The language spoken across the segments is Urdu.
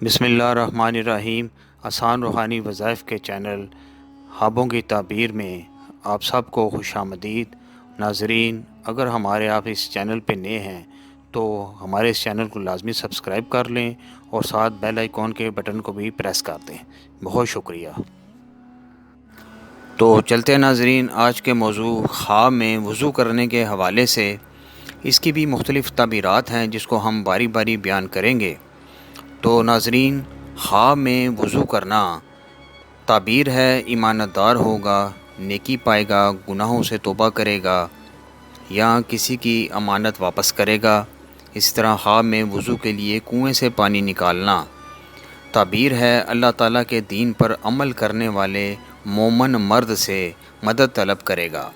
بسم اللہ الرحمن الرحیم۔ آسان روحانی وظائف کے چینل خوابوں کی تعبیر میں آپ سب کو خوش آمدید۔ ناظرین، اگر آپ اس چینل پہ نئے ہیں تو ہمارے اس چینل کو لازمی سبسکرائب کر لیں اور ساتھ بیل آئیکن کے بٹن کو بھی پریس کر دیں۔ بہت شکریہ۔ تو چلتے ہیں ناظرین، آج کے موضوع خواب میں وضو کرنے کے حوالے سے۔ اس کی بھی مختلف تعبیرات ہیں جس کو ہم باری باری بیان کریں گے۔ تو ناظرین، خواب میں وضو کرنا تعبیر ہے ایمانت دار ہوگا، نیکی پائے گا، گناہوں سے توبہ کرے گا یا کسی کی امانت واپس کرے گا۔ اس طرح خواب میں وضو کے لیے کنویں سے پانی نکالنا تعبیر ہے اللہ تعالیٰ کے دین پر عمل کرنے والے مومن مرد سے مدد طلب کرے گا۔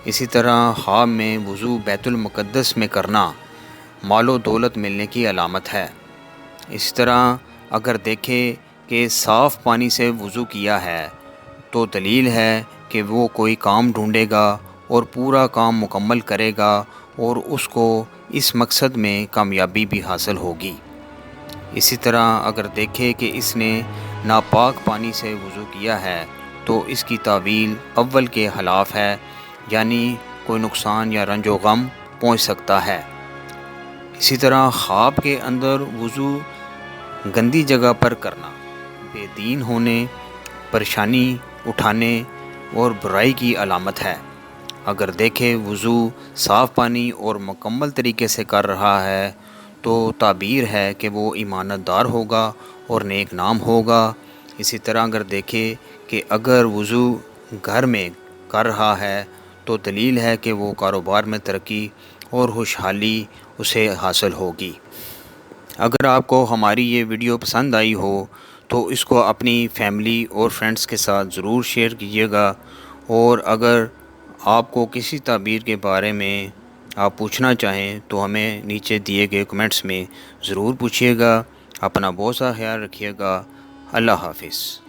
اسی طرح خواب میں وضو بیت المقدس میں کرنا مال و دولت ملنے کی علامت ہے۔ اس طرح اگر دیکھے کہ صاف پانی سے وضو کیا ہے تو دلیل ہے کہ وہ کوئی کام ڈھونڈے گا اور پورا کام مکمل کرے گا اور اس کو اس مقصد میں کامیابی بھی حاصل ہوگی۔ اسی طرح اگر دیکھے کہ اس نے ناپاک پانی سے وضو کیا ہے تو اس کی تعویل اول کے خلاف ہے، یعنی کوئی نقصان یا رنج و غم پہنچ سکتا ہے۔ اسی طرح خواب کے اندر وضو گندی جگہ پر کرنا بے دین ہونے، پریشانی اٹھانے اور برائی کی علامت ہے۔ اگر دیکھے وضو صاف پانی اور مکمل طریقے سے کر رہا ہے تو تعبیر ہے کہ وہ ایمانت دار ہوگا اور نیک نام ہوگا۔ اسی طرح اگر دیکھے کہ اگر وضو گھر میں کر رہا ہے تو دلیل ہے کہ وہ کاروبار میں ترقی اور خوشحالی اسے حاصل ہوگی۔ اگر آپ کو ہماری یہ ویڈیو پسند آئی ہو تو اس کو اپنی فیملی اور فرینڈس کے ساتھ ضرور شیئر کیجیے گا، اور اگر آپ کو کسی تعبیر کے بارے میں آپ پوچھنا چاہیں تو ہمیں نیچے دیے گئے کمنٹس میں ضرور پوچھیے گا۔ اپنا بہت سا خیال رکھیے گا۔ اللہ حافظ۔